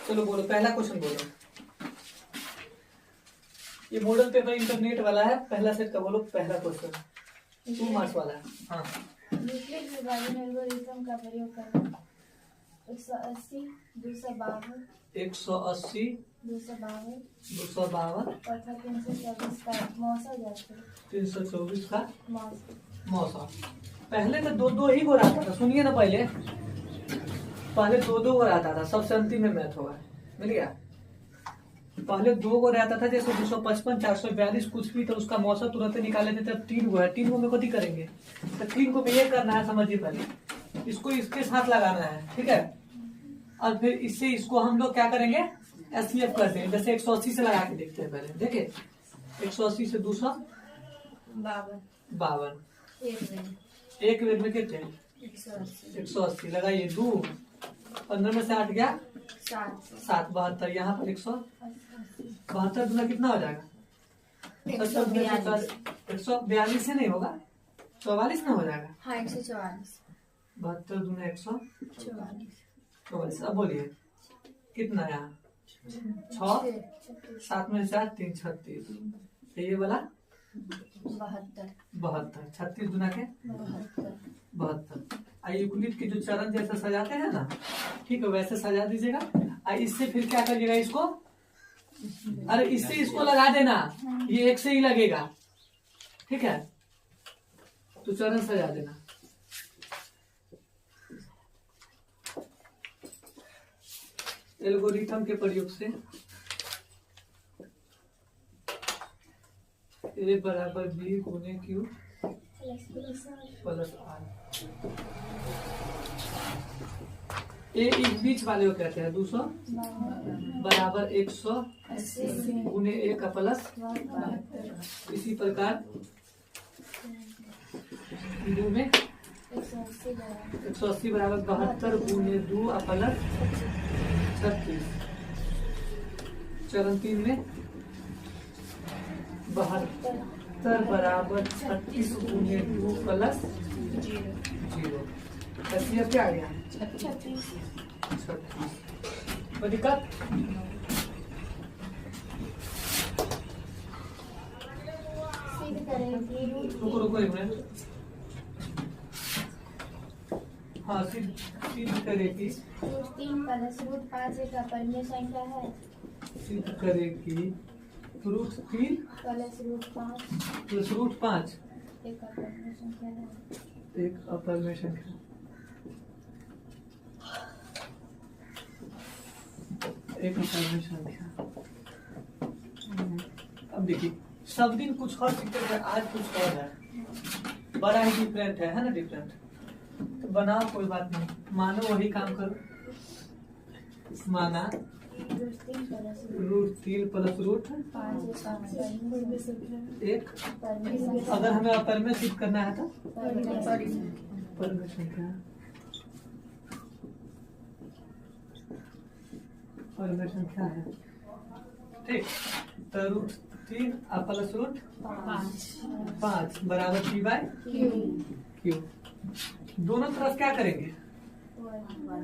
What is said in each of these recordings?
चलो बोलो, पहला क्वेश्चन बोलो। ये मॉडल पेपर इंटरनेट वाला है, पहला सेट का बोलो, पहला क्वेश्चन 2 मार्क्स वाला है। हाँ, न्यूक्लिक विभाजन एल्गोरिथम का प्रयोग करना 180 252 180 252 252 तथा 324 का मौसा जाते 324 का मौसा। मौसम। पहले तो दो दो ही गो आता था, सुनिए ना, पहले दो दो गो आता था, सबसे अंतिम में मैथ होगा, मिल गया। पहले 2 गो रहता था, जैसे 255 442 कुछ भी, तो उसका मौसम तुरंत निकाले थे। तब 3 गो है, 3 गो में कथी करेंगे, तो 3 को में ये करना है, समझिए पहले इसको इसके साथ लगाना है, ठीक है। और फिर इससे इसको हम लोग क्या करेंगे, एससीएफ करते हैं। जैसे 180 से लगा के देखते हैं, पहले देखे 180 से 252 एक मिनट में कितने 180 लगाइए, 2 15 में से 8 गया 7 72, यहाँ पर 172 गुना कितना हो जाएगा 142 से नहीं होगा, 44 ना हो जाएगा। हाँ 144 72 गुना 144। अब बोलिए कितना है यहाँ 6 7 में से 8 3 36, ये वाला 72 36 गुना के 72। यूक्लिड के जो चरण जैसे सजाते हैं ना, ठीक है, वैसे सजा दीजिएगा। इससे फिर क्या करिएगा, इसको अरे इससे इसको लगा देना, ये एक से ही लगेगा, ठीक है। तो चरण सजा देना। एल्गोरिथम के प्रयोग से A बराबर B गुने Q प्लस R। ए इस बीच वाले को कहते हैं 200 बराबर 180 गुने 1 का प्लस। इसी प्रकार 2 में 180 बराबर 72 गुने 2 प्लस 36। चरण 3 में 72 बराबर 36 गुने 2 प्लस 0। एससीएफ क्या आ गया 36। कोई दिक्कत, रुको एक मिनट। हाँ सिद्ध करेगी √3 प्लस √5 एक अपरिमेय संख्या है। सिद्ध करेगी √3 प्लस √5 प्लस √5 एक अपरिमेय संख्या है। एक अपरिमेय संख्या। एक अपरिमेय संख्या। अब देखिए, सब दिन कुछ और सीखते थे, आज कुछ और है, बड़ा ही डिफरेंट है ना, डिफरेंट। तो बनाओ, कोई बात नहीं, मानो वही काम करो। माना √3 प्लस √1। अगर हमें अपरिमेय सिद्ध करना है तो अपरिमेय संख्या, अपरिमेय संख्या है, ठीक। तो √3 प्लस √5 बराबर P/Q। दोनों तरफ क्या करेंगे,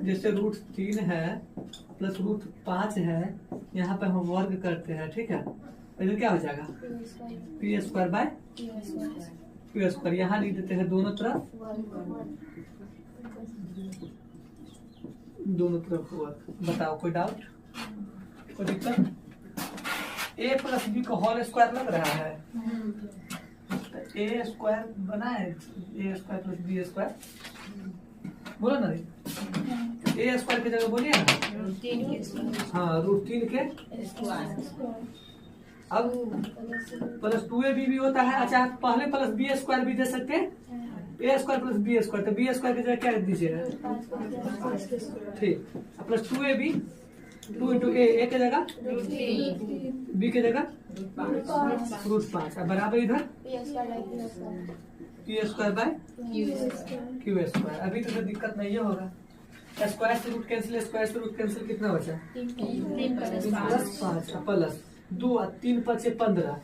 जैसे √3 है प्लस √5 है, यहाँ पे हम वर्ग करते हैं, ठीक है। इधर क्या हो जाएगा P²/Q²। यहाँ लिख देते हैं दोनों तरफ वर्ग। बताओ कोई डाउट, कोई दिक्कत। A प्लस B को होल स्क्वायर लग रहा है, A स्क्वायर बना है, A square plus B square, बोलो ना, A स्क्वायर की जगह बोलिए ना। हाँ √3 के अब प्लस 2AB भी होता है। अच्छा, पहले प्लस B² भी दे सकते हैं, A² प्लस B²। तो B² की जगह क्या दीजिएगा, ठीक। प्लस 2AB 2 इंटू A की जगह B की जगह √5 बराबर इधर P²/Q²। अभी तो दिक्कत नहीं होगा। स्क्वायर से रूट कैंसिल, स्क्वायर से रूट कैंसिल, कितना बचा 3 प्लस 5 प्लस 2 3 5 15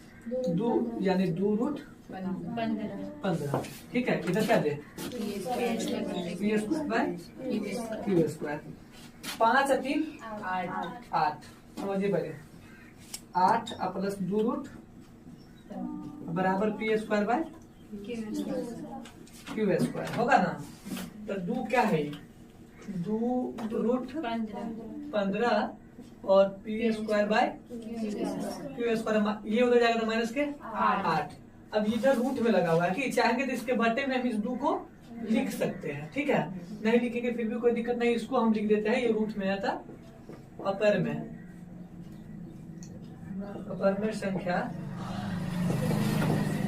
2 यानी 2 √15। ठीक है, इधर क्या दे P²/Q²। 5 और 3 8 8। समझिए पहले 8 प्लस 2 रूट बराबर P square by Q square होगा ना। तो 2 क्या है, 2 रूट 15 और P square by Q square, ये उधर जाएगा तो माइनस के 8। अब इधर रूट में लगा हुआ है कि चाहेंगे तो इसके बटे में हम इस 2 को लिख सकते हैं, ठीक है। नहीं लिखेंगे फिर भी कोई दिक्कत नहीं, इसको हम लिख देते हैं, ये रूट में आता अपर में संख्या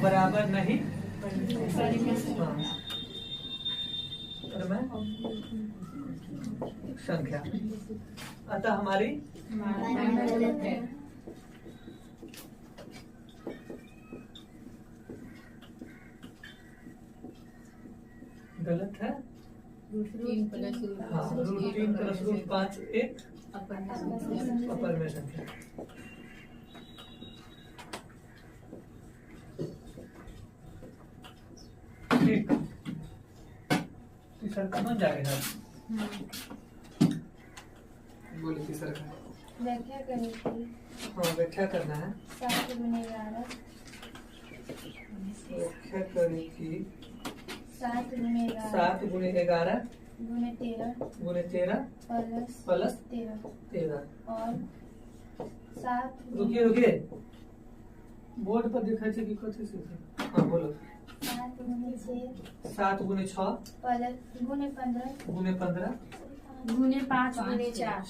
बराबर नहीं हाँ, अपर में संख्या, अतः हमारी गलत है। हाँ, रूट 3 प्लस रूट 5 एक अपर में संख्या। ठीक, तीसरा कौन जाएगा? बोलिए तीसरा का। व्याख्या करें कि हाँ, व्याख्या करना है। 7 गुने 11 व्याख्या करें कि 7 गुने 11 7 गुने 11 गुने 13 प्लस 13 और 7 रुकिए बोर्ड पर दिखा छै कि कथि से? हाँ बोलो। 7 गुने 6 7 गुने 6 प्लस गुने 15 गुने 15 गुने 5 गुने 4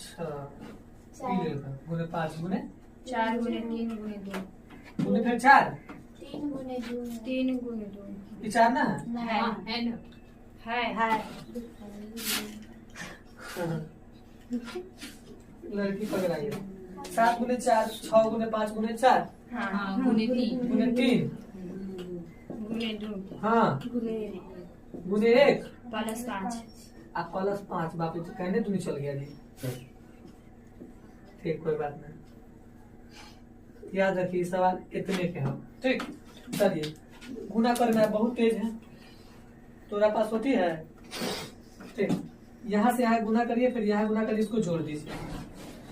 गुने 5 गुने 4 गुने 3 गुने 2 गुने फिर 4 3 गुने 2 3 गुने 2 ये 4 ना है लड़की पकड़ आई है। 7 गुने 4 6 गुने 5 गुने 4 गुने 3 गुने 3 गुने 2 हाँ गुने 1 प्लस 5 आप प्लस 5 बापू तो कहने तुम चल गया जी। ठीक, कोई बात नहीं, याद रखिए सवाल इतने के हम। ठीक, चलिए गुना करना बहुत तेज है, तोरा पास होती है। ठीक, यहाँ से यहाँ गुना करिए, फिर यहाँ गुना करिए, इसको जोड़ दीजिए।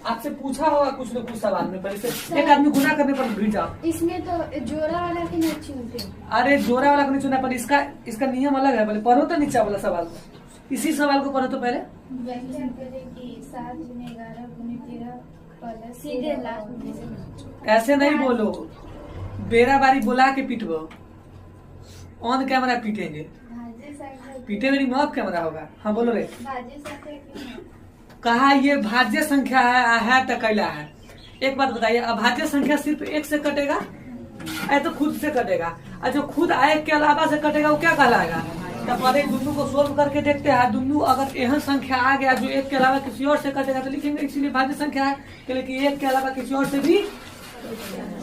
आपसे पूछा होगा कुछ न कुछ सवाल में, पर इसे एक आदमी गुना करने पर भूल जाओ। इसमें तो जोड़ा वाला के नहीं चुनते। अरे जोड़ा वाला को नहीं चुना, पर इसका नियम अलग है। पहले पढ़ो तो नीचा वाला सवाल, इसी सवाल को पढ़ो तो पहले। व्याख्या करें कि 7 गुने 11 गुने 13 प्लस सीधे लास्ट ऐसे नहीं बोलो, बेरा बारी बुला के पीटबो, ऑन कैमरा पीटेंगे। भाज्य संख्या पीटे मेरी माफ कैमरा होगा। हाँ बोलो रे। भाज्य संख्या की कहा ये भाज्य संख्या है तो कैला है। एक बात बताइए, अभाज्य संख्या सिर्फ 1 से कटेगा, ऐ तो खुद से कटेगा, और जो खुद एक के अलावा से कटेगा वो क्या कहलाएगा? तो पहले दोनों को सोल्व करके देखते हैं। दोनों अगर यह संख्या आ गया जो 1 के अलावा किसी और से कटेगा तो लिखेंगे इसीलिए भाज्य संख्या है, लेकिन 1 के अलावा किसी और से भी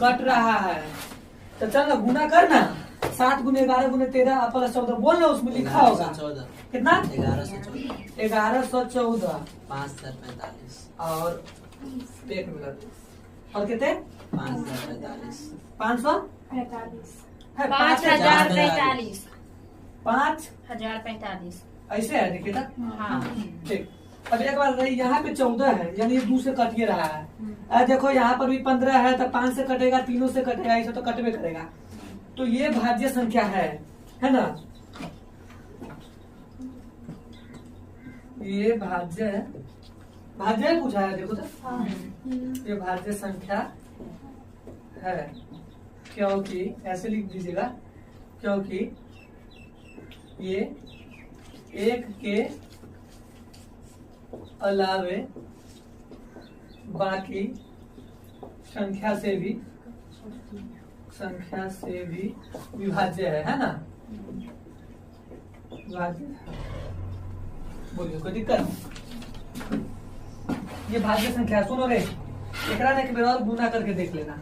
कट रहा है। तो चल गुना करना, 7 गुने 11 गुने 13 प्लस 14 बोलना, उसमें लिखा होगा कितना? 1114 5,45 और 1 मिनट और कितने? 5,45 45 है 5,045 5,045 ऐसे है, देखिए था। हाँ ठीक, अब एक बार रही, यहाँ पे 14 है, यानी ये 2 से कट के रहा है। अब देखो यहाँ पर भी 15 है, तो 5 से कटेगा, तीनों से कटेगा, ऐसे तो कटवे करेगा। तो ये भाज्य संख्या है ना? ये भाज्य पूछा है, देखो तो ये भाज्य संख्या है, क्योंकि ऐसे लिख दीजिएगा, क्योंकि ये 1 के अलावे बाकी संख्या से भी विभाज्य है ना? विभाज्य है। बोलिए कोई दिक्कत? ये भाज्य संख्या सुनो रे, एकरा ने एक बार और गुना करके देख लेना,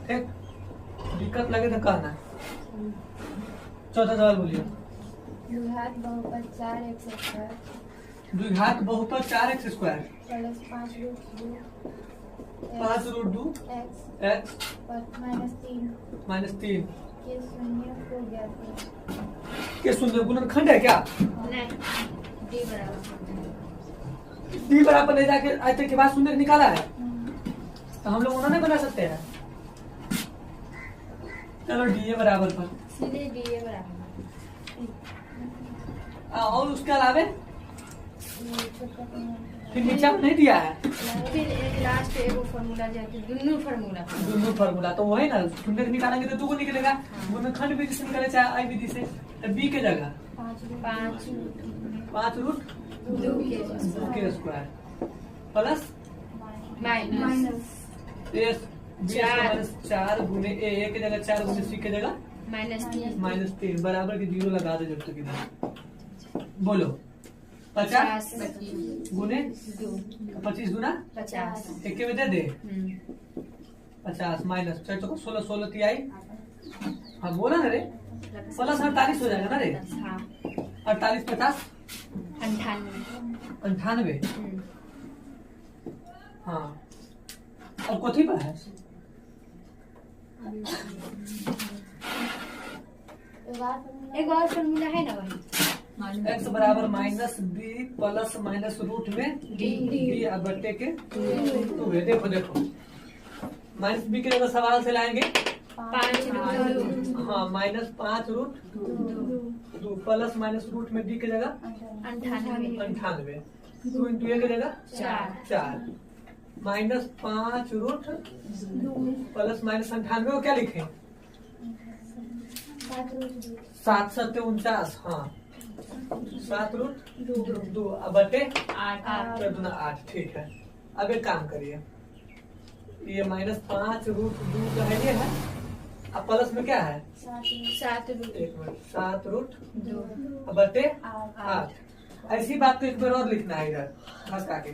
ठीक? दिक्कत लगे तो कहना। चौथा सवाल बोलिए। द्विघात बहुपद 4x स्क्वायर द्विघात बहुपद 4x square plus 5 root 2 x minus 3 -3 के शून्य को ज्ञात करें। के शून्य गुणनखंड है क्या? नहीं, d बराबर डी बराबर ले जाके आज तक के बाद शून्य निकाला है, तो हम लोग उन्होंने बना सकते हैं। चलो डी ए बराबर पर सीधे डी ए बराबर और उसके अलावे छोटा फिर नीचे में नहीं दिया है फिर एक लास्ट एगो फार्मूला जाके दुनू फार्मूला दोनों फार्मूला, तो वही ना शून्य निकालेंगे तो 2 को निकलेगा। गुणनखंड विधि से निकाले चाहे आई विधि से, तो बी के जगह 5 रूट 2 के स्क्वायर प्लस माइनस ए माइनस 4 गुने ए के जगह 4 गुने सी के जगह माइनस 3 बराबर के 0 लगा दो जब तक इधर। बोलो 50 गुने 25 गुना 50 एक के में दे दे 50 माइनस 4 चौको 16 16 तिहाई। हाँ बोला ना रे, प्लस 48 हो जाएगा ना रे, 48 50 98। हाँ अब कथी पर है, एक और फार्मूला है ना वही एक्स बराबर minus B plus minus root में डी बट्टे के 2 है। देखो देखो माइनस बी के जगह सवाल से लाएंगे 5 हाँ minus 5 root 2 plus minus root में डी के जगह 98 2 इंटू ए के जगह 4 माइनस 5 रूट प्लस माइनस 98 को क्या लिखे 7 7 49। हाँ 7 रूट 2 बटे 8 ठीक है। अब एक काम करिए, ये माइनस 5 रूट 2 का है ये है, अब प्लस में क्या है 7 एक मिनट 7 रूट बटे 8। ऐसी बात को एक बार और लिखना है इधर खास करके,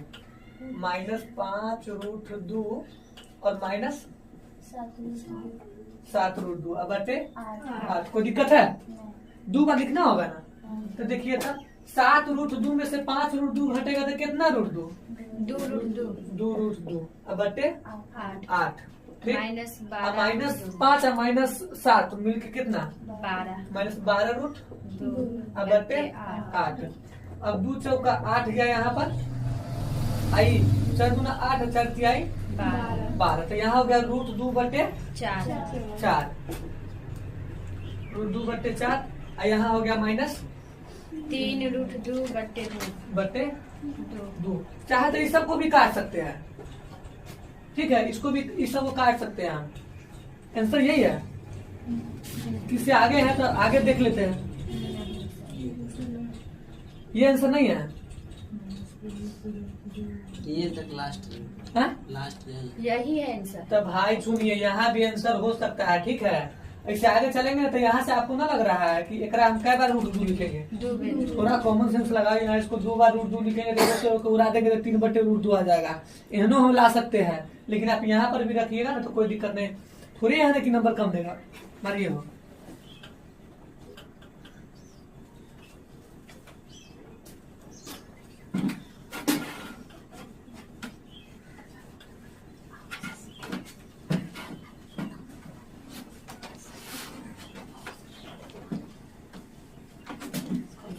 माइनस 5 रूट 2 और माइनस 7 रूट 2 बटे 8। कोई दिक्कत है, 2 बार लिखना होगा ना। तो देखिए था 7 रूट 2 में से 5 रूट 2 घटेगा तो कितना रूट 2 2 रूट 2 बटे 8 ठीक। माइनस 5 और माइनस 7 मिलके कितना माइनस 12 रूट बटे 8। अब 2 चौका 8 गया यहाँ पर, आई 4 गुना 8 4 तिहाई 12, तो यहाँ हो गया रूट 2 बटे 4 रूट 2 बटे 4 और यहाँ हो गया माइनस 3 रूट 2 बटे 2। चाहे तो इस सबको भी काट सकते हैं, ठीक है, इसको भी इस सबको काट सकते हैं हम। आंसर यही है, किससे आगे है तो आगे देख लेते हैं। ये आंसर नहीं है, ये तक लास्ट हाँ? लास्ट यही है आंसर। तो भाई सुनिए, यहाँ भी आंसर हो सकता है, ठीक है। ऐसे आगे चलेंगे तो यहाँ से आपको ना लग रहा है कि एकरा हम कई बार रूट 2 लिखेंगे, थोड़ा कॉमन सेंस लगाइए ना, इसको 2 बार रूट 2 लिखेंगे तो उड़ा देंगे तो 3 बटे रूट 2 आ जाएगा। इन्हों हम ला सकते हैं, लेकिन आप यहाँ पर भी रखिएगा ना तो कोई दिक्कत नहीं, थोड़ी यहाँ कि नंबर कम देगा। मारिए हो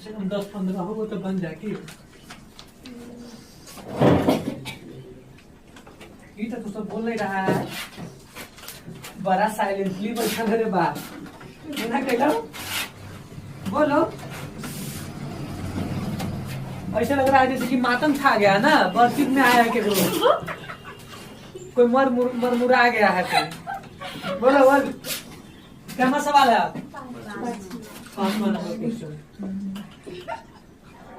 हम 10-15 हो तो बन जाएगी। ये तो सब बोल नहीं रहा है, बड़ा साइलेंटली बैठा मेरे बात कहला बोलो। ऐसा लग रहा है जैसे कि मातम छा गया ना, बरसीत में आया है कि कोई मरमुरा गया है कोई। बोलो बोल, क्या सवाल है आप? 5वां नंबर क्वेश्चन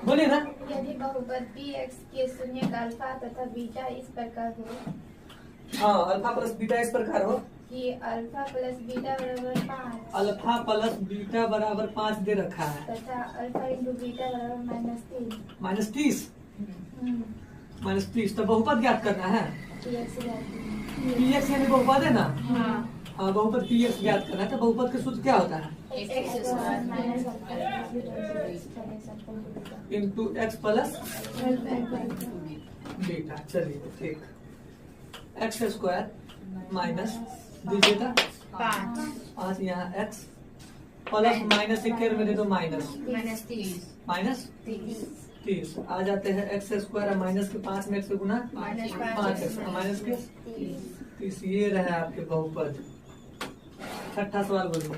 बोलिए ना। यदि बहुपद px के शून्य अल्फा तथा बीटा इस प्रकार हो, हाँ अल्फा प्लस बीटा इस प्रकार हो कि अल्फा प्लस बीटा बराबर 5, अल्फा प्लस बीटा बराबर 5 दे रखा है, तथा अल्फा इंटू बीटा बराबर -3 -30 तो बहुपद ज्ञात करना है। px पीएक्स यानी बहुपद है ना, हाँ हाँ बहुपद पीएक्स ज्ञात करना है। तो बहुपद का सूत्र क्या होता है x square minus into x plus beta. चलिए ठीक, एक्स स्क्वायर माइनस दीजिएगा 5 यहाँ एक्स प्लस माइनस 1 में दे दो माइनस -3 माइनस 30 30 आ जाते हैं एक्स स्क्वायर माइनस के 5 में एक्स गुना माइनस 5 एक्स माइनस के 30 ये रहे आपके बहुपद। छठा सवाल बोलिए।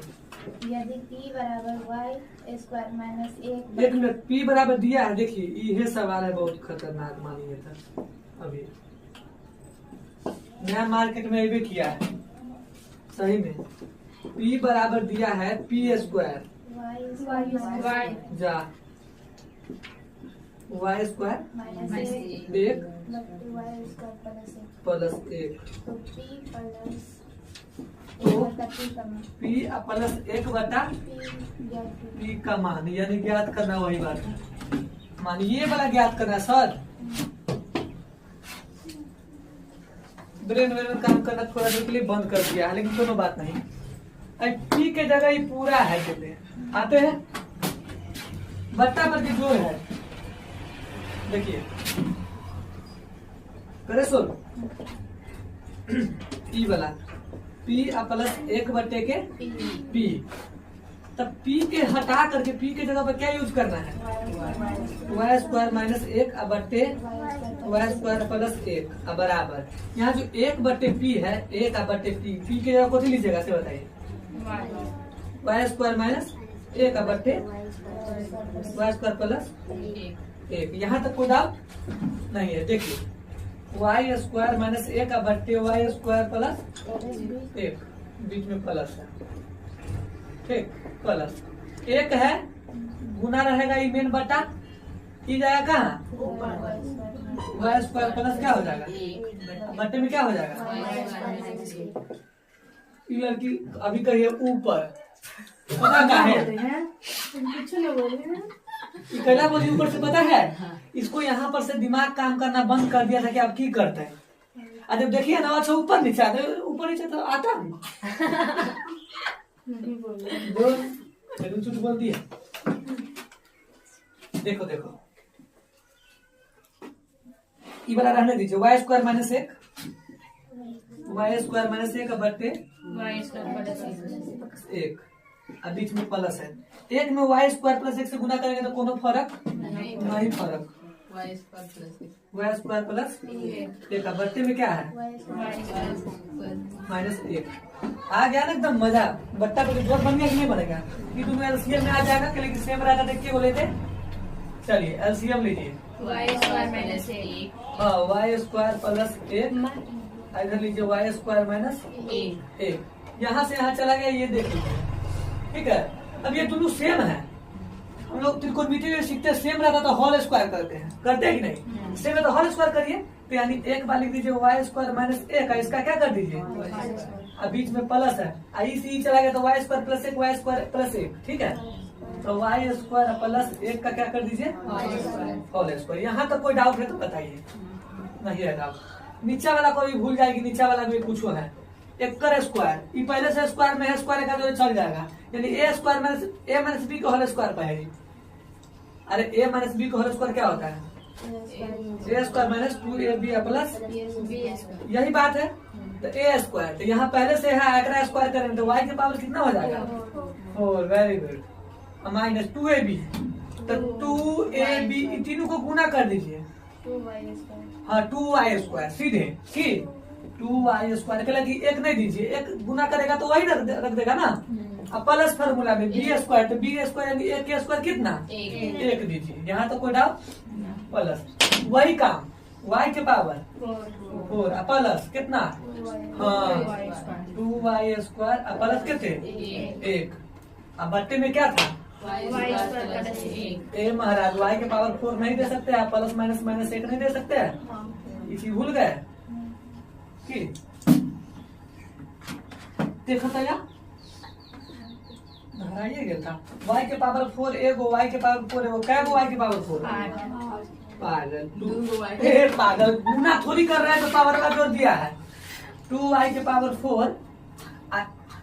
यदि p बराबर y स्क्वायर माइनस एक एक मिनट p बराबर दिया है, देखिए ये सवाल है बहुत खतरनाक मानिए था। अभी नया मार्केट में ये भी किया है सही में। p बराबर दिया है p स्क्वायर y जा y स्क्वायर माइनस एक एक y स्क्वायर प्लस एक तो p प्लस तो p p प्लस एक बटा p का मान यानी ज्ञात करना, वही बात है। मान ये वाला ज्ञात करना सर। ब्रेन वेन काम करना थोड़ा देर के लिए बंद कर दिया है, लेकिन दोनों बात नहीं। p के जगह ये पूरा है, कहते आते हैं बट्टा पर के जोड़ है। देखिए करे सुन ई वाला p प्लस एक बटे के p, तब p के हटा करके p के जगह पर क्या यूज करना है y स्क्वायर माइनस एक बटे y स्क्वायर प्लस एक बराबर। यहाँ जो एक बटे p है, एक बटे p के जगह को लीजिएगा से बताइए y स्क्वायर माइनस एक बटे y स्क्वायर प्लस एक। यहाँ तक कोई डाउट नहीं है। देखिए y स्क्वायर माइनस एक बट्टे y स्क्वायर प्लस एक, बीच में प्लस है, ठीक, प्लस एक है, गुना रहेगा ई मेन बटा की जाएगा कहाँ y स्क्वायर प्लस क्या हो जाएगा बट्टे में क्या हो जाएगा। ये लड़की अभी कहिए ऊपर पता क्या है, कहला बोली ऊपर से पता है। इसको यहाँ पर से दिमाग काम करना बंद कर दिया था कि आप की करते हैं। जब देखिए ना अच्छा ऊपर नीचे आते, ऊपर नीचे तो आता हूँ बोल झूठ बोल दिया। देखो देखो ये वाला रहने दीजिए, वाई स्क्वायर माइनस एक, वाई स्क्वायर माइनस एक बट्टे एक, अब बीच में प्लस है। एक में वाई स्क्वायर प्लस एक से गुना करेंगे तो कोनो फर्क नहीं, फर्क वाई स्क्वायर प्लस एक, बट्टे में क्या है माइनस एक। आ गया ना एकदम मजा, बट्टा पे जोर बन गया कि नहीं बनेगा, कि तुम्हें एलसीएम में आ जाएगा कि लेकिन सेम रहेगा। देख के बोले थे, चलिए एलसीएम लीजिए y स्क्वायर माइनस एक, हाँ वाई स्क्वायर प्लस एक, इधर लीजिए वाई स्क्वायर माइनस एक। यहाँ से यहाँ चला गया, ये देख लीजिए, ठीक है। अब ये दोनों सेम है, हम लोग त्रिकोणमिति में सीखते हैं, सेम रहता तो होल स्क्वायर करते हैं कि नहीं। सेम है तो होल स्क्वायर करिए, तो यानी एक बार लिख दीजिए वाई स्क्वायर माइनस एक, इसका क्या कर दीजिए, अब बीच में प्लस है, आई सी चला गया तो वाई स्क्वायर प्लस एक, वाई स्क्वायर प्लस एक, ठीक है। तो वाई स्क्वायर प्लस एक का क्या कर दीजिए होल स्क्वायर। यहाँ तक कोई डाउट है तो बताइए, नहीं है डाउट। नीचा वाला कोई भूल जाएगी, नीचा वाला भी कुछ है, एक कर स्क्वायर, ये पहले से स्क्वायर में है, स्क्वायर का जो चल जाएगा, यानी ए स्क्वायर माइनस ए माइनस बी का होल स्क्वायर पाएगी। अरे ए माइनस बी का होल स्क्वायर क्या होता है, ए स्क्वायर माइनस 2ab प्लस, यही बात है। तो ए स्क्वायर, तो यहाँ पहले से है, एकरा स्क्वायर करेंगे तो वाई के पावर कितना हो जाएगा, four, very good, minus 2ab, तो 2ab तीनों को गुना कर दीजिए, हाँ 2y स्क्वायर सीधे की 2y स्क्वायर के लगी एक नहीं दीजिए, एक गुना करेगा तो वही रख देगा ना। अब प्लस फार्मूला में बी स्क्वायर, तो बी स्क्वायर यानी एक के स्क्वायर कितना एक दीजिए, यहाँ तो कोई डाउट, प्लस वही काम y के पावर 4 प्लस कितना, हाँ 2y स्क्वायर प्लस कितने एक, अब बट्टे में क्या था ए महाराज, y के पावर 4 नहीं दे सकते आप, प्लस माइनस माइनस एक नहीं दे सकते हैं, ये चीज भूल गए कि देखा था यार, दोहराइए गया था। y के पावर 4 एगो, y के पावर 4 एगो, कै गो y के पावर 4, पागल पागल, गुना थोड़ी कर रहा है तो पावर का जोड़ दिया है। 2y के पावर 4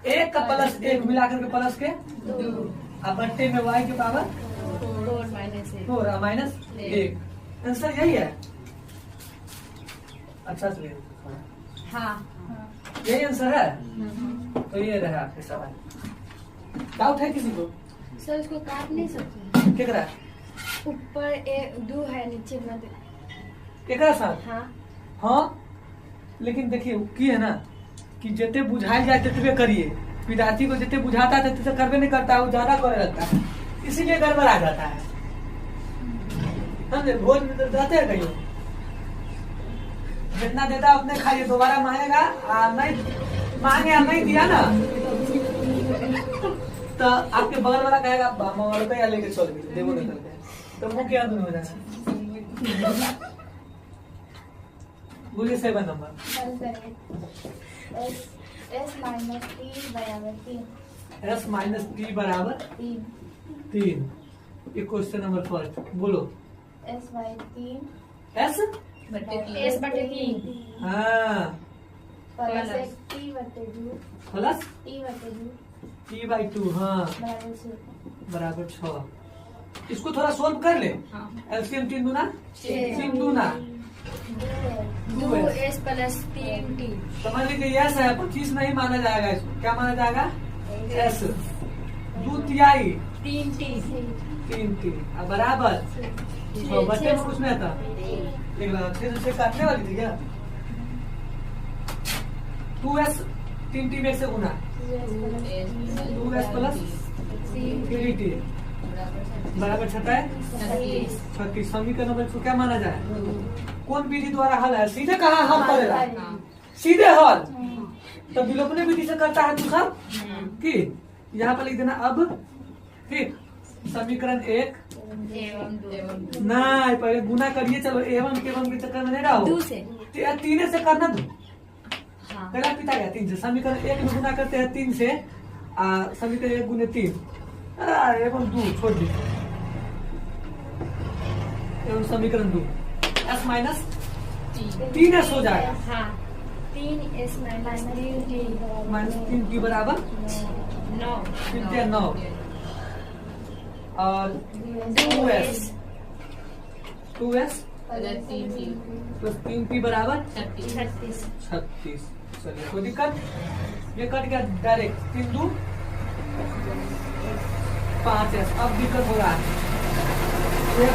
एक का प्लस एक मिलाकर के प्लस के, अब बट्टे में y के पावर 4 माइनस एक, आंसर यही है। अच्छा चलिए, हाँ यही आंसर है। तो ये रहा आपके सवाल, डाउट है किसी को, सर उसको काट नहीं सकते, क्या करा ऊपर दो है नीचे मत। एक साथ हाँ हाँ, लेकिन देखिए की है ना कि जितने बुझाई जाए तितबे करिए। विद्यार्थी को जितने बुझाता है तितने करबे नहीं करता है, वो ज्यादा करे लगता है, इसीलिए गड़बड़ आ जाता है। समझे? भोज में तो रहते हैं कहीं जितना देता है उतने खाइए, दोबारा मांगेगा नहीं मांगे या नहीं दिया ना तो आपके बगल वाला कहेगा मामा वाले को या लेके चल गए देवो नहीं करते, तो वो क्या दूर हो जाएगा। बोलिए 7 नंबर। हल करें। एस माइनस टी बराबर 3। एस माइनस टी बराबर 3। ये क्वेश्चन नंबर फर्स्ट बोलो। एस बाई 3 एस एस बटे 3 हाँ प्लस एक टी बटे 2 प्लस टी बटे 2 टी बाई 2 हाँ बराबर 6। बराबर 6। इसको थोड़ा सोल्व कर ले। एलसीएम 3 दूना 3 दूना 2 एस प्लस 3 टी। समझ लीजिए यस है, 25 नहीं माना जाएगा इसको। क्या माना जाएगा? एस 2 तिहाई 3 टी 3 टी बराबर 6 बच्चे में कुछ नहीं था। एक बार अच्छे से काटने वाली थी क्या? 2s 3 टी में से गुना 2s प्लस 3 टी बराबर 36। समीकरण नंबर को क्या माना जाए? कौन विधि द्वारा हल है? सीधे कहा हल करेगा? सीधे हल तो विलोपन विधि से करता है तू सब कि यहाँ पर लिख देना। अब ठीक समीकरण 1 नहीं पहले गुना करिए। चलो एवं के चक्कर में नहीं रहो, 3 से करना दो। पहला पिता गया 3 से। समीकरण 1 में गुना करते हैं 3 से। समीकरण 1 गुने 3 एवं 2 छोड़ दी एवं समीकरण 2 एस माइनस 3s हो जाएगा। हाँ 3 S minus 3 T minus 3 T बराबर 9 और 2s प्लस 3 टी बराबर 36। 36। चलिए कोई दिक्कत? ये कट गया डायरेक्ट 3 2 5s। अब दिक्कत हो रहा है ये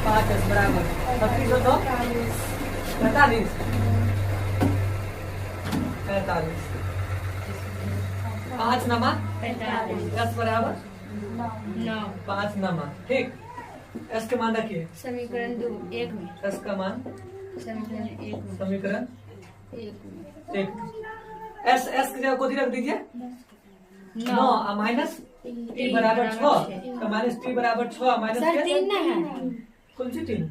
5s बराबर 36 और 45 5 नमा 10 बराबर 9 5 नमा। ठीक एस के मान रखिए। समीकरण 2 1 में एस का मान समीकरण 1 में समीकरण 1 1 एस की जगह को रख दीजिए 9 माइनस टी बराबर 6 तो माइनस टी बराबर 6 माइनस सर 3 ना है कौन सी 3?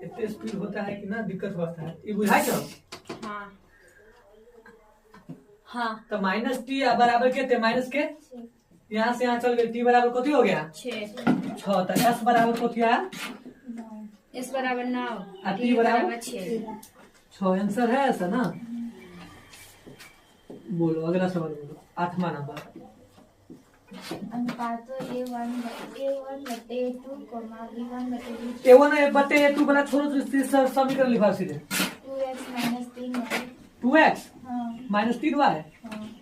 इतने स्पीड होता है कि ना दिक्कत होता है। ये बुझाई क्यों? हाँ हाँ तो माइनस टी बराबर के थे माइनस के यहाँ से यहाँ चल गए। टी बराबर कथी हो गया 6 तो एस बराबर कथी आया एस बराबर 9 और टी बराबर 6। आंसर है ऐसा ना। बोलो अगला सवाल बोलो 8वां नंबर। अनुपातों A1 बटे A2 B1 बटे B2 A1 बटे A2 बना छोड़ो तो समीकरण लिखा सीधे 2x माइनस 3 2x हाँ माइनस 3y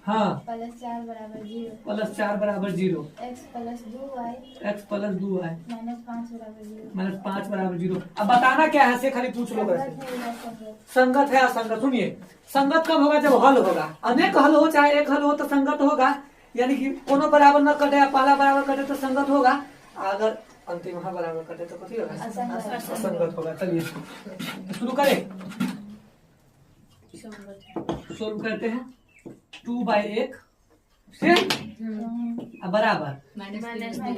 हाँ प्लस 4 बराबर 0 प्लस 4 बराबर 0 x plus 2y x plus 2y minus 5 बराबर 0। माइनस 5 बराबर 0। अब बताना क्या है से खाली पूछ लो कैसे। संगत है असंगत? सुनिए संगत कब होगा? जब हल होगा। अनेक हल हो चाहे एक हल हो तो संगत होगा, यानी कि कोनो बराबर न कटे या पहला बराबर कटे तो संगत होगा। अगर अंतिम बराबर कटे तो कथी होगा? असंगत होगा। चलिए शुरू करें। सोल्व करते हैं 2/1 से बराबर माइनस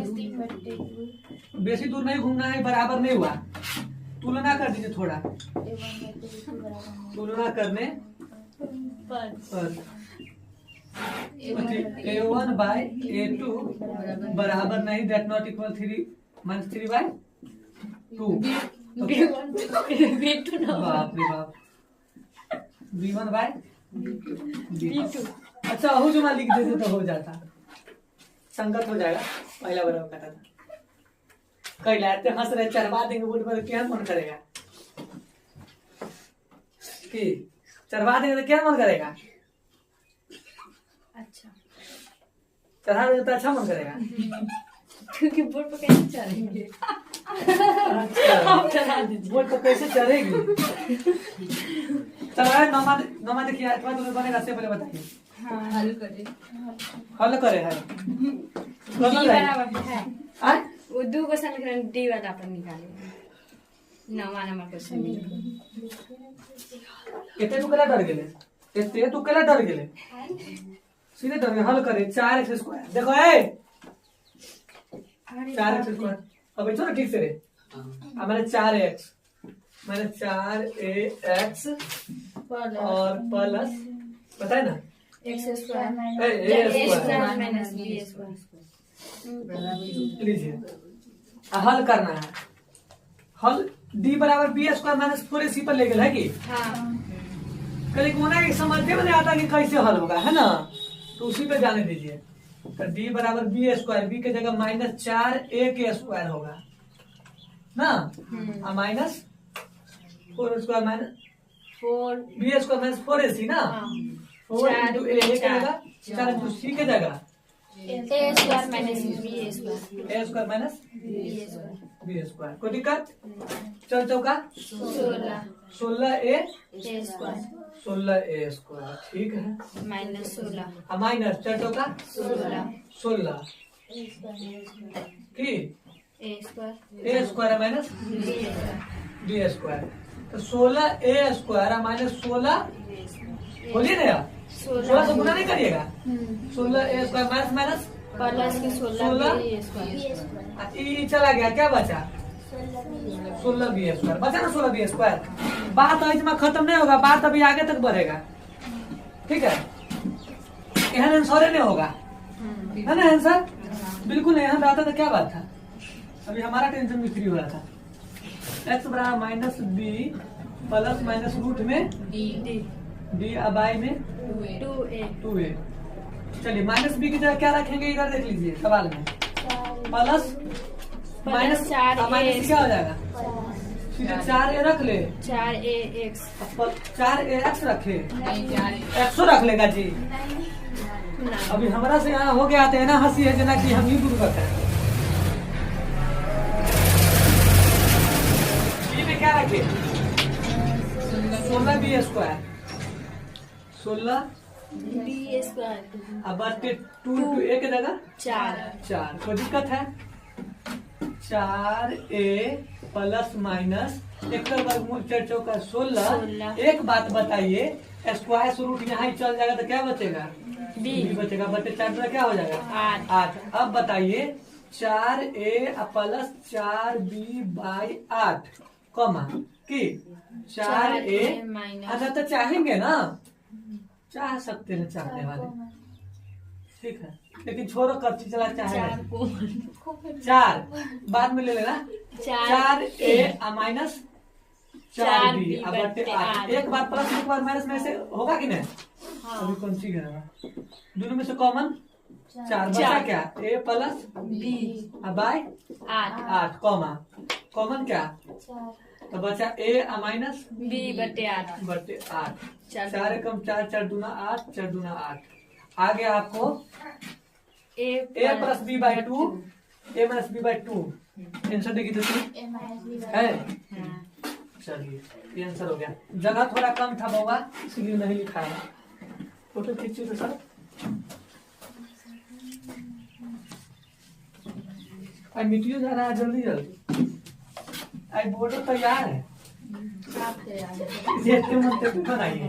3 बटे 2 बेसी दूर नहीं घूमना है, बराबर नहीं हुआ। तुलना कर दीजिए थोड़ा। A1 बटे A2 बराबर तुलना करने पर A1 बाय A2 बराबर नहीं, दैट नॉट इक्वल 3 माइनस 3/2। बाप रे बाप। B1 bye B2। अच्छा हो जो ना लिख देते तो हो जाता, संगत हो जाएगा। पहला बराबर कटा था कई लाते हंस रहे, चरवा देंगे बोर्ड पर क्या मन करेगा कि चरवा देंगे तो क्या मन करेगा? अच्छा, चढ़ा दे तो अच्छा मन करेगा। क्योंकि बोर्ड पर कैसे चढ़ेंगे? अच्छा, बोर्ड पर कैसे चढ़ेगी? चढ़ाए नमा देखिए अथवा तुम्हें बनेगा से पहले बताइए। हाँ, हल करे। हल करे है डी बराबर है। आ वो दो को समीकरण डी वाला अपन निकालेंगे। 9वां नंबर क्वेश्चन में। कितने तू केला डर गेले? कितने तू केला डर गेले? सीधे डर गए। हल करे 4x²। देखो ए 4x²। अब बैठो ना ठीक से रे। हमारे 4x मैंने 4ax और प्लस बताए ना x² ए स्क्वायर माइनस b स्क्वायर। लीजिए हल करना है। हल d बराबर b² माइनस 4ac पर ले गए है कि हाँ, कल कोना के समझते में नहीं आता कि कैसे हल होगा, है ना? तो उसी पे जाने दीजिए। तो d बराबर b² b के जगह -4a² होगा ना, और minus 4² minus 4 b² minus 4ac ना। 4 into a के जगह 4 into c के जगह a² minus b square. a² minus b square. b²। कोई दिक्कत? चल चौका 16a स्क्वायर 16a²। ठीक है माइनस 16 और माइनस चल चौका 16 की a square a² minus b²। तो 16a² माइनस 16 बोलिए ना यार, 16 से गुना नहीं करिएगा। 16a² माइनस माइनस प्लस के 16 b स्क्वायर। ये चला गया, क्या बचा? 16b² बचा ना। 16b²। बात इसमें खत्म नहीं होगा, बात अभी आगे तक बढ़ेगा। ठीक है, यहाँ आंसर नहीं होगा, है ना? आंसर बिल्कुल नहीं। यहाँ आता तो क्या बात था? अभी हमारा टेंशन भी फ्री हो रहा था। x बराबर minus b plus minus root में d अब i में 2a। चलिए माइनस b की जगह क्या रखेंगे इधर देख लीजिए सवाल में। प्लस माइनस 4a माइनस क्या हो जाएगा? सीधे 4a रख ले। 4ax 4ax रखे, एक्सो रख लेगा जी। अभी हमारा से यहाँ हो गया तो ना हंसी है जना कि हम ही गुरु करते हैं। b में क्या रखे? 16b² 16 b स्क्वायर अब 2 into a के जगह 4 कोई दिक्कत है? 4a प्लस माइनस एक का वर्गमूल 4 चौका 16। एक बात बताइए, स्क्वायर रूट यहाँ ही चल जाएगा तो क्या बचेगा? b बचेगा। बटे 4 का क्या हो जाएगा? 8। अब बताइए 4a प्लस 4b/8 कमा कि 4a माइनस अच्छा तो चाहेंगे ना, चाह सकते हैं चाहने वाले। ठीक है, लेकिन छोड़ो कच्ची चला चाहे 4 बाद में ले लेना। 4a माइनस 4b अब बटे 8। एक बार प्लस एक बार माइनस में से होगा कि नहीं? अभी कौन सी गिरा? दोनों में से कॉमन 4 बचा क्या? a प्लस b अब बाय 8 कॉमा कॉमन क्या? तो बचा a माइनस b बटे 8 बटे 8। 4 4 कम 4 4 दूना 8 4 दूना 8। आगे आपको a a plus b/2 a minus b/2 answer देखिए तो है। चलिए ये आंसर हो गया। जगह थोड़ा कम था बाबा इसलिए नहीं लिखा है। फोटो खींचिए तो सर। आई मिट्टी जा रहा है जल्दी जल्दी। आई बोर्ड तैयार है। देखते मनते तो बनाइए।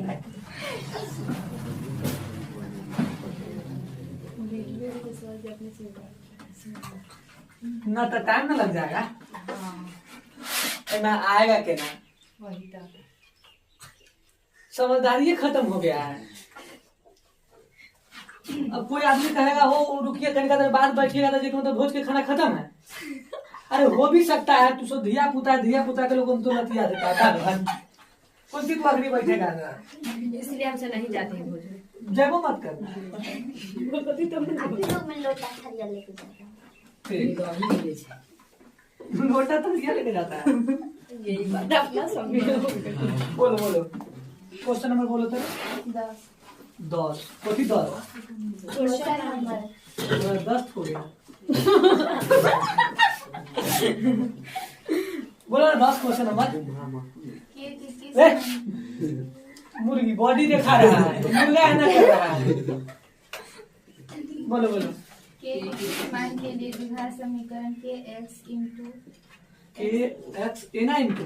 ना तो टाइम ना लग जाएगा ना आएगा के ना। समझदारी खत्म हो गया है। अब कोई आदमी कहेगा हो रुकिए तनिका देर बाद बैठिएगा तो जी मतलब भोज के खाना खत्म है। अरे हो भी सकता है, तू सो धिया पुता के लोगों को तो लतिया देता है। कौन सी तू आखिरी बैठेगा? इसलिए हमसे नहीं जाते हैं भोज। जय वो मत करना। लोटा तो दिया लेके जाता है। यही बात अपना समझो। बोलो क्वेश्चन नंबर बोलो तो 10 कोठी 10 क्वेश्चन नंबर 10 हो गया। बोला ना 10 क्वेश्चन नंबर। के किस मुर्गी बॉडी दिखा रहा है, मुर्गा है ना कर रहा है। बोलो बोलो। के मान के लिए द्विघात समीकरण के x इंटू के एक्स ए ना into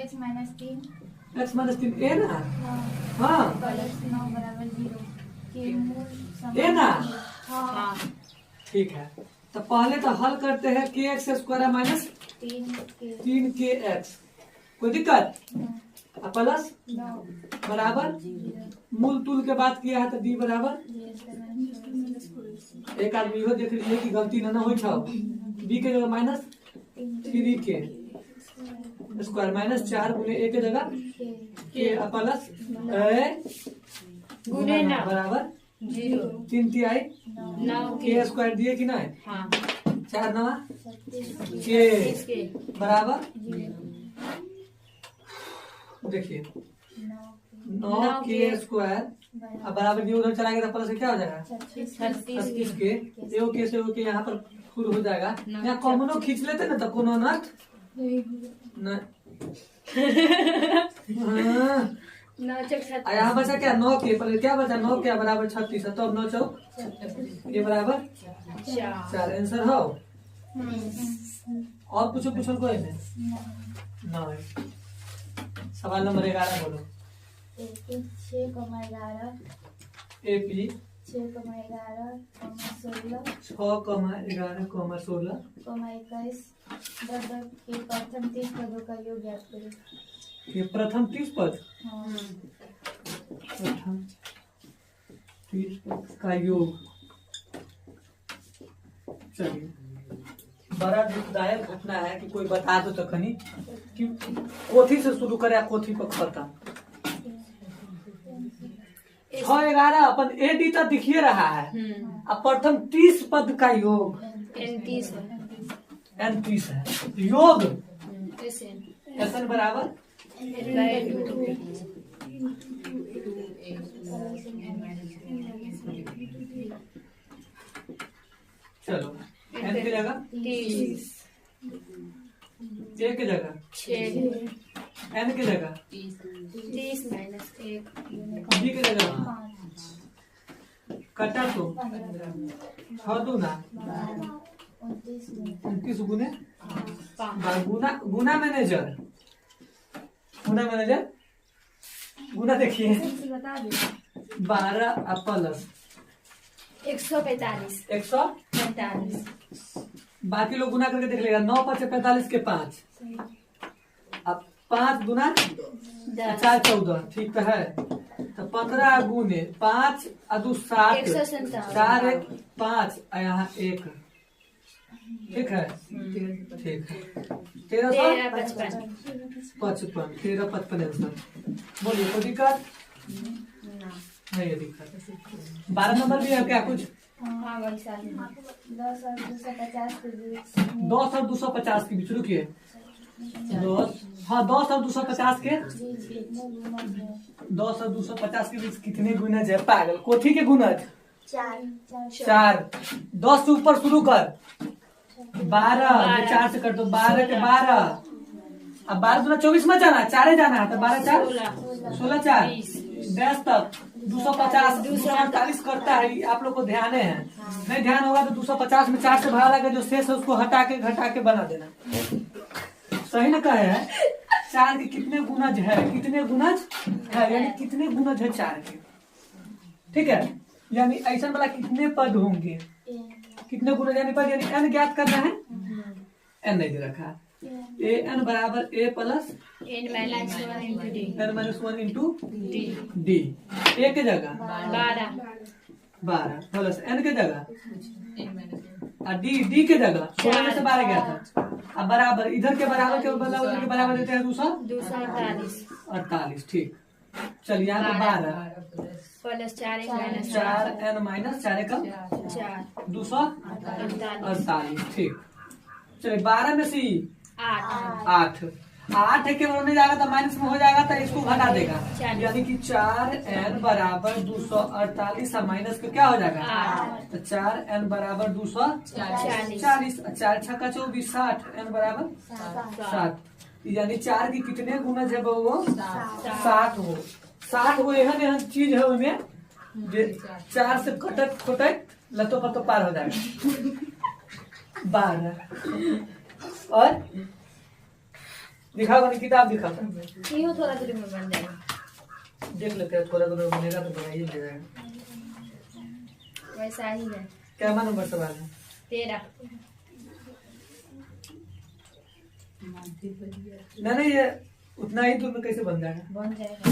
x minus 3 x minus 3 ए ना। हाँ प्लस 9 बराबर 0 के मूल ए ना। हाँ ठीक है, तो पहले तो हल करते हैं के एक्स स्क्वायर माइनस 3 के एक्स, कोई दिक्कत प्लस 9 बराबर मूल तुल के बात किया है तो डी बराबर। एक आदमी इहो देख लीजिए कि गलती ना हो छो। बी के जगह माइनस 3 के स्क्वायर माइनस 4 गुने ए के जगह के प्लस गुने ना बराबर 0 3 तिहाई 9 के स्क्वायर दिए कि नहीं। हाँ 4 नवा के इसके बराबर देखिए 9 के स्क्वायर अब बराबर ये उधर चला गया तो प्लस से क्या हो जाएगा 36 के एगो के से एगो के यहाँ पर फुल हो जाएगा। यहाँ कॉमनो खींच लेते ना तो कोनो नट न हाँ। 9 चौक 36 यहाँ बचा क्या 9 के पर क्या बचा 9 के बराबर 36 है, तो अब 9 चौक ये बराबर 4 आंसर हो। और पूछो कोई नहीं। सवाल नंबर 11 बोलो। 6,11 एपी 6,11 16 6,11,16 21 वर्ग के प्रथम 30 पदों का योग ज्ञात करें। ये प्रथम 30 पद हाँ प्रथम 30 पद का योग। चलिए, बड़ा दुखदायक घटना है कि कोई बता दो तो खनी कि कोथी से शुरू करे कोथी पर खत्म। 6,11 अपन ए डी तक दिखिए रहा है। अब प्रथम 30 पद का योग N30 N30 है। योग SN SN बराबर चलो N की जगह 30 A की जगह 6 N की जगह 30 माइनस 1 B की जगह कटा तो 6 दूना 29 गुने गुना मैनेजर गुना देखिए 12 प्लस 145 145 बाकी लोग गुना करके देख लेगा। 9 5 45 के 5 अब 5 गुना 4 14 ठीक तो है। तो 15 गुने 5 2 7 157 4 1 5 यहाँ 1 ठीक है। ठीक है 13 55 55 13 55 आंसर। बोलिए कोई दिक्कत नहीं है। दिक्कत 12 नंबर भी है क्या कुछ। हाँ वैसा ही 10 और 250 के बीच 10 और 250 के बीच रुकिए 10 और 250 के 10 और 250 के बीच कितने गुणज है पागल। कोठी के गुणज 4 10 से ऊपर शुरू कर 12 4 से कर दो 12 के 12 अब 12 दूना 24 में जाना 4 जाना है तो 12 4 16 4 10 तक 250 248 करता है। आप लोग को ध्यान है नहीं ध्यान होगा तो 250 में 4 से भागा जो शेष है उसको हटा के घटा के बना देना। सही ना कहे है 4 के कितने गुणज है यानी कितने गुणज है 4 के। ठीक है यानी ऐसा वाला कितने पद होंगे कितने गुणज यानी पद यानी n ज्ञात करना है। n नहीं दे रखा ए n बराबर a plus N minus 1 into D n minus 1 into D D A के जगह 12 प्लस n के जगह और डी के जगह 16 में से 12 गया था। अब बराबर इधर के बराबर के बदला उधर के बराबर देते हैं 248 ठीक। चलिए यहाँ पे 12 प्लस 4 माइनस 4 n माइनस 4 का 4 248 ठीक। चलिए 12 में से 8 8 8 के में जाएगा तो माइनस में हो जाएगा तो इसको घटा देगा, 40। यानी कि 4n बराबर 248 और माइनस का क्या हो जाएगा 8। तो 4n बराबर 240, 4 छक्का 24, 60, n बराबर 7, यानी 4 की कितने गुना जब वो 60 हो, 60 हो एहन चीज है उसमें जे 4 से कटत खोटत लतो पतो पार हो जाएगा 12। और दिखाओ किताब दिखाओ, ये थोड़ा देर में बन जाएगा, देख लेते हैं थोड़ा थोड़ा बनेगा तो बनाइए देगा। वैसा ही है। क्या नंबर सवाल है? 13। नहीं ये उतना ही दूर में कैसे बन जाएगा? बन जाएगा।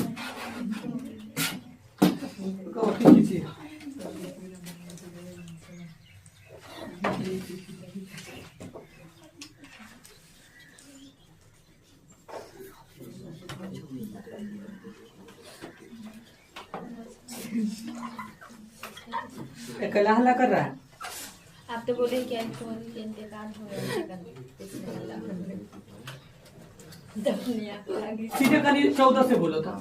को खींचिए। अकेला हल्ला कर रहा है। आप तो बोले कि अल्कोहल के इंतकाल हो गया है। सीधे कहीं 14 से बोलो था।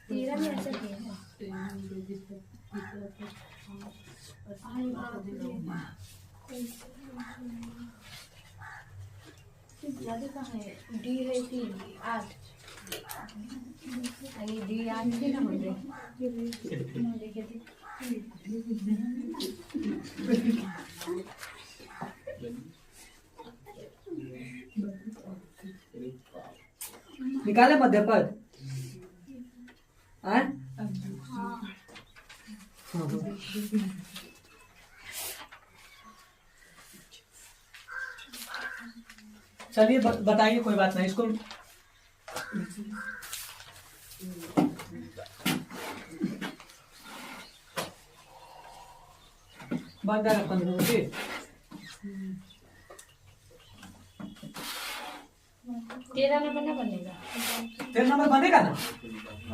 13 में ऐसा किया है। ज्यादा कहाँ है? डी है 3, 8। ये डी 8 के ना मुझे देखे थे। निकाले मध्य पद। चलिए बताइए, कोई बात नहीं, इसको बन जाएगा 15 मिनट। 13 नंबर ना बनेगा। 13 नंबर बनेगा ना?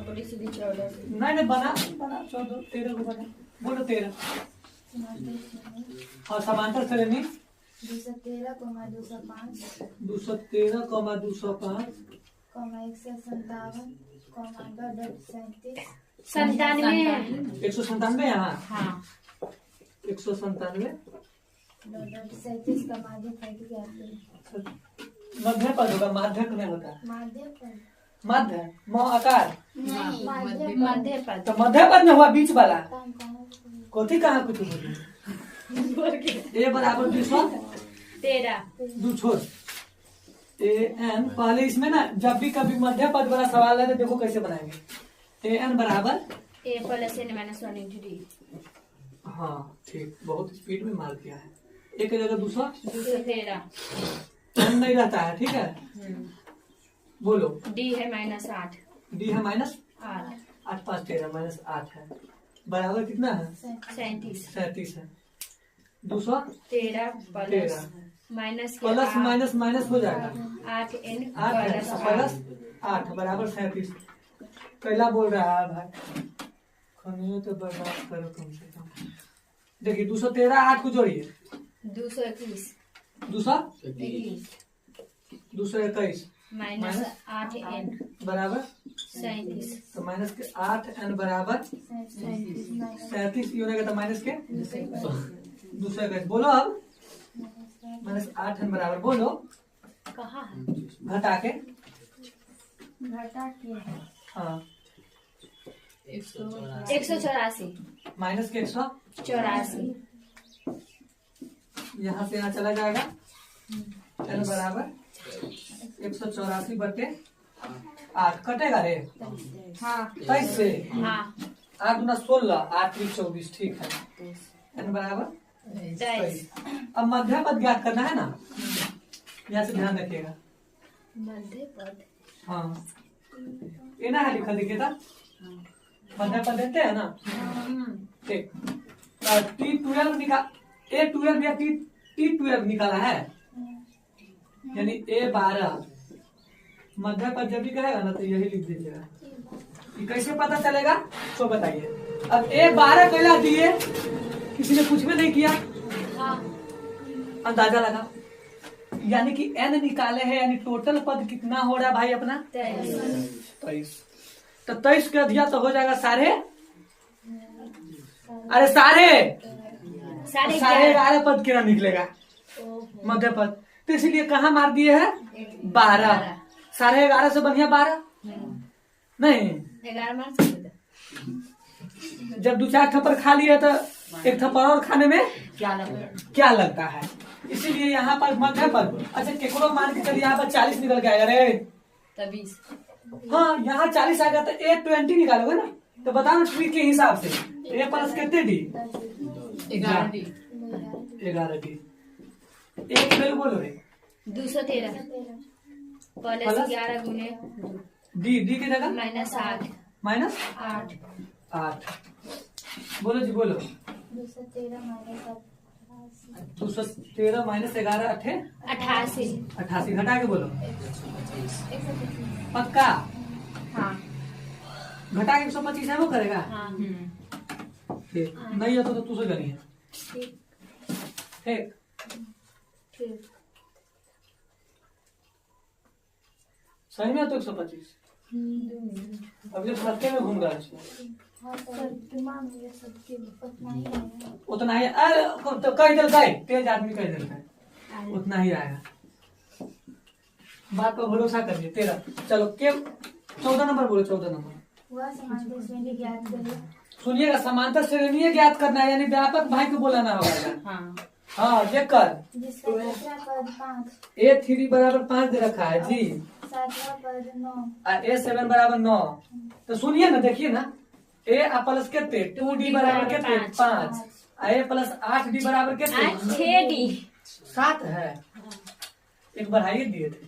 बड़ी सीधी 14। नहीं बना 14, 13 को बना, बोलो 13। और समांतर श्रेणी 213, 205, 213, 205, 157, 97। 197 यहाँ, हाँ 197 37 का माध्य पद क्या है? मध्य पद होगा, माध्यक नहीं होता। माध्य पद मध्य म आकार मध्य पद। तो मध्य पद में हुआ बीच वाला। काम कहाँ कोथी कहाँ कुछ बोली? ए बराबर 13। 2 छोड़ ए एन। पहले इसमें ना जब भी कभी मध्य पद वाला सवाल है तो देखो कैसे बनाएंगे। ए एन बराबर A plus n minus 1 into D. हाँ ठीक, बहुत स्पीड में मार किया है। एक की जगह 213। एन नहीं रहता है, ठीक है। बोलो डी है -8। डी है -8, 8 5 13 -8 है, बराबर कितना है? 37। 37 है। 213 प्लस माइनस के प्लस 8 माइनस माइनस हो जाएगा 8n 8 है, प्लस प्लस 8 बराबर 37। कैला बोल रहा है भाई, खनियो तो बर्दाश्त करो कम से कम। देखिए 213 8 को जोड़िए 221 221 माइनस 8n बराबर 37। तो माइनस के 8n बराबर 37, ये होगा तो माइनस के 221। बोलो अब माइनस 8n बराबर, बोलो कहाँ है? घटा के। घटा के हाँ 184 माइनस के 84 यहाँ से यहाँ चला जाएगा। n बराबर 184 बटे 8 कटेगा रे। हाँ 23 से हाँ 8 गुना 16, 8 3 24, ठीक है। n बराबर 23 अब मध्य पद ज्ञात करना है ना, यहाँ से ध्यान रखिएगा। मध्य पद। हाँ ये ना है लिखा, देखिए था मध्य पद देते हैं ना, ठीक। T12 निकाल, A12 या T12 निकाला है, यानी A12 मध्य पद जब भी कहेगा ना तो यही लिख दीजिएगा। ये कैसे पता चलेगा तो बताइए। अब A12 कैला दिए, किसी ने कुछ भी नहीं किया, हाँ अंदाजा लगा यानी कि n निकाले हैं, यानी टोटल पद कितना हो रहा है भाई अपना 23। तो 23 कर दिया तो हो जाएगा साढ़े, अरे साढ़े 11 पद कितना निकलेगा मध्य पद। तो इसीलिए कहाँ मार दिए है 12। 11.5 से बढ़िया 12 नहीं। 11 मार सकते थे। जब 2-4 थप्पड़ खा लिए तो एक थप्पड़ और खाने में क्या लगता लगता है। इसीलिए यहाँ पर मध्य पद। अच्छा केकरो मान के चलिए यहाँ पर 40 निकल के आएगा रे। तभी हाँ यहाँ 40 आएगा तो A20 निकालोगे ना। तो बताओ ना ट्री के हिसाब से A प्लस कितने डी 11 डी। एक वैल्यू बोलो रे 213 प्लस प्लस 11 गुने डी की जगह -8 -8। 8 बोलो जी बोलो। 213 213 -11 88 88 घटा के बोलो 125 पक्का। हाँ घटा के 125 है वो करेगा। हाँ ठीक नहीं है तो तू से करिए। ठीक ठीक सही में तो 125 अभी सत्य में घूम रहा है उतना ही। अरे तो कह दिल गए तेज आदमी कह दिल है उतना ही आएगा। बात पर भरोसा करिए। 13 चलो के 14 नंबर बोलो। 14 नंबर सुनिएगा समांतर श्रेणी ज्ञात करना है, यानी व्यापक भाई को बोलाना होगा। हाँ हाँ देख कर जिसका दूसरा पद 5, A3 बराबर 5 दे रखा है जी। 7वां पद 9, A7 बराबर 9। तो सुनिए ना देखिए ना A प्लस कितने 2D बराबर कितने 5। A प्लस 8D बराबर कितने 6D 7 है। एक बढ़ाइए दिए थे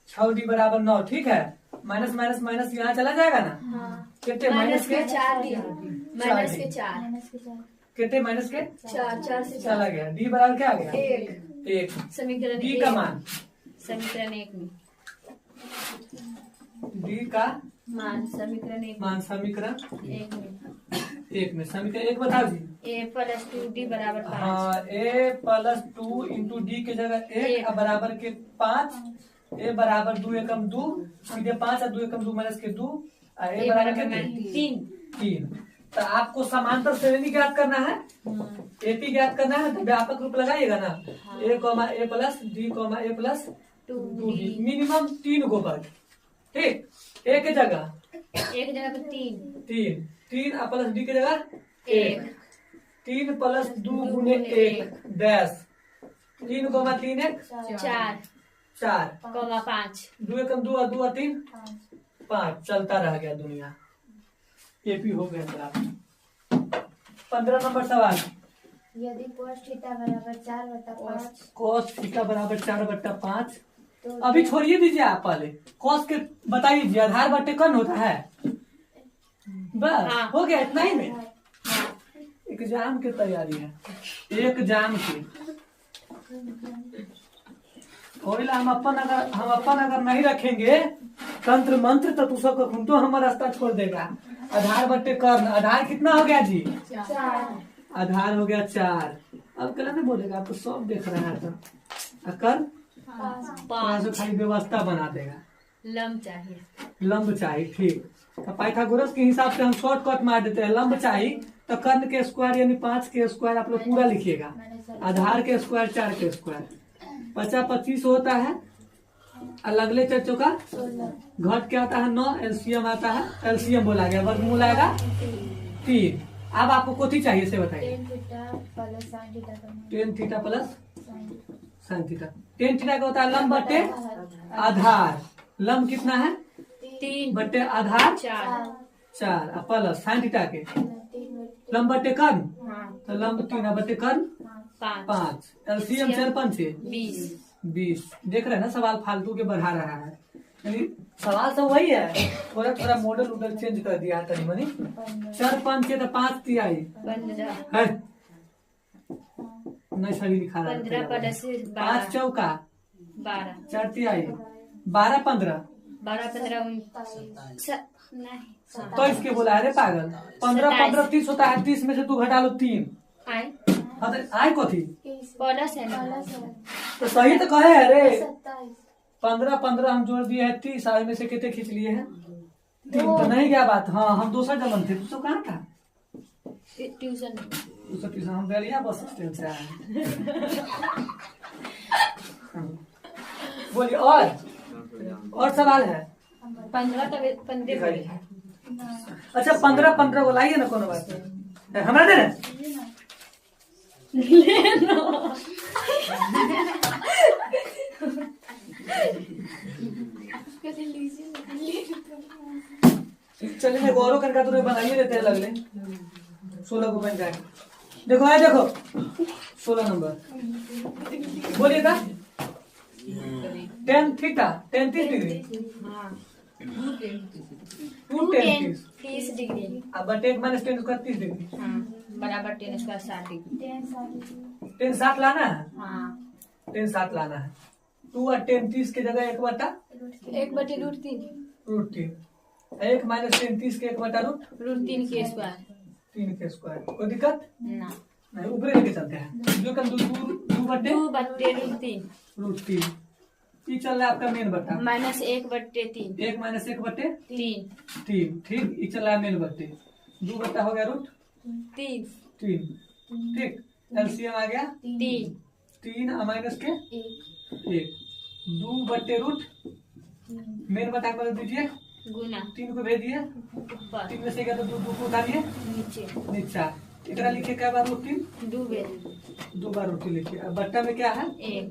6D बराबर 9। ठीक है माइनस माइनस माइनस यहाँ चला जाएगा ना। कितने माइनस के 4 दिया माइनस के 4 माइनस के 4, कितने माइनस के 4 से चला गया। D बराबर क्या आ गया 1। समीकरण D का मान समीकरण 1 में D का मान समीकरण 1 मान समीकरण 1 में 1 में समीकरण 1 बताओ जी। A प्लस 2D बराबर 5 हाँ A प्लस 2 इंटू डी के जगह 1 बराबर के 5। A बराबर 2 एकम 2 सीधे 5 और 2 एकम 2 माइनस के 2। A बराबर के 3। तो आपको समांतर श्रेणी ज्ञात करना है। AP ज्ञात करना है तो व्यापक रूप लगाइएगा ना। A plus D A plus 2D minimum 3 गो पद। ठीक A के जगह पे 3 प्लस D के जगह 1। 3 प्लस 2 गुने 1 10। 3 गोमा 3 1 4 5 2 एकम 2 और 2 और 3 5 चलता रह गया दुनिया। एपी हो गया बराबर। 15 नंबर सवाल यदि cos थीटा बराबर 4/5 cos थीटा बराबर 4/5। तो अभी छोड़िए दीजिए आप पहले cos के बताइए जी आधार बटे कौन होता है बस। हाँ। हो गया इतना ही में। एग्जाम की तैयारी है एग्जाम की। ओइला हम अपन अगर नहीं रखेंगे तंत्र मंत्र तो तू सब खून तो हमारा रास्ता छोड़ देगा। आधार बट्टे कर्ण आधार कितना हो गया जी 4, आधार हो गया 4। अब कल नहीं बोलेगा आप तो सब देख रहा है तो कर्ण 5, तो खाली व्यवस्था बना देगा। लंब चाहिए चाहिए ठीक। तो पाइथागोरस के हिसाब से हम शॉर्टकट मार देते हैं। लंब चाहिए तो कर्ण के स्क्वायर यानी 5 के स्क्वायर आप लोग पूरा लिखिएगा। आधार के स्क्वायर 4 के स्क्वायर 50 25 होता है। और अगले चर्चों का 16, घट क्या आता है 9। एलसीएम आता है एलसीएम बोला गया वर्गमूल आएगा 3। अब आपको कोथी चाहिए से बताइए। tan theta plus tan theta plus sin theta करना है। Sine theta. टेन थीटा का होता है लंब बट्टे आधार। लंब कितना है 3 बट्टे आधार 4 4 और प्लस साइन थीटा के लंब बट्टे कर्ण। हाँ तो लंब 3 बट्टे कर्ण 5 5। एलसीएम 4 5 20। देख रहे हैं ना सवाल फालतू के बढ़ा रहा है। यानी सवाल सब वही है थोड़ा थोड़ा मॉडल उडल चेंज कर दिया है तनी मनी। 4 5 6 तो 5 तिहाई 15 है नहीं सही लिखा रहा 15 प्लस 5 चौका 12 4 तिहाई 12 15 12 15 नहीं तो इसके बोला है रे पागल 15 15 30 होता है। 30 में से तू घटा लो 3 आए आए को थी प्लस है ना। प्लस है तो सही तो कहे है रे। 27 15 15 हम जोड़ दिए है 30, आगे में से कितने खींच लिए हैं 3। तो नहीं क्या बात, हाँ हम दूसरा जमन थे, दूसरा कहाँ था, ट्यूशन दूसरा ट्यूशन हम बेलिया बस स्टैंड से आए हैं। बोलिए और सवाल है 15 तक 15 दिखाइए। है। अच्छा 15 15 बोलाइए ना, कोनो बात नहीं, हमारा दे ना। चलिए मैं गौरव करके तो बनाइए लेते हैं लगले 16 को बन जाए। देखो आए देखो 16 नंबर बोलिए था 10 थीटा 33 डिग्री हाँ 2 10 30 डिग्री। अब बटे 1 माइनस 10 उसका 30 डिग्री। हाँ बराबर 10 स्क्वायर 60 डिग्री। 10 7 लाना है, हाँ 10 7 लाना है। 2 और 10 30 की जगह 1 बटा 1/√3 रूट 3, 1 माइनस 10 30 के 1 बटा √3 के स्क्वायर। 3 के स्क्वायर। कोई दिक्कत ना नहीं, ऊपर लेके चलते हैं। जो कल 2 बटे 2/√3 रूट 3 ये चल रहा है आपका मेन बटा -1/3 1 माइनस 1 बटे 3 3, ठीक ये चल रहा है मेन बटे 2 बटा हो गया रूट 3 3, ठीक एलसीएम आ गया 3 माइनस के 1 2 बटे रूट मेन बटा कर दीजिए, गुना 3 को भेज दिए, ऊपर 3 में से गया तो 2 को उतारिए नीचे नीचा। इतना लिखिए क्या बार रूट 3 2 2 बार रूट 3 लिखिए। अब बट्टा में क्या है 1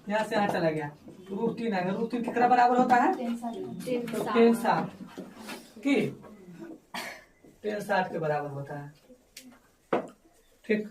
यहाँ से यहाँ चला गया रूट 3 आ गया। रूट 3 कितना बराबर होता है 10 तो 10 60 की 10 60 के बराबर होता है, ठीक।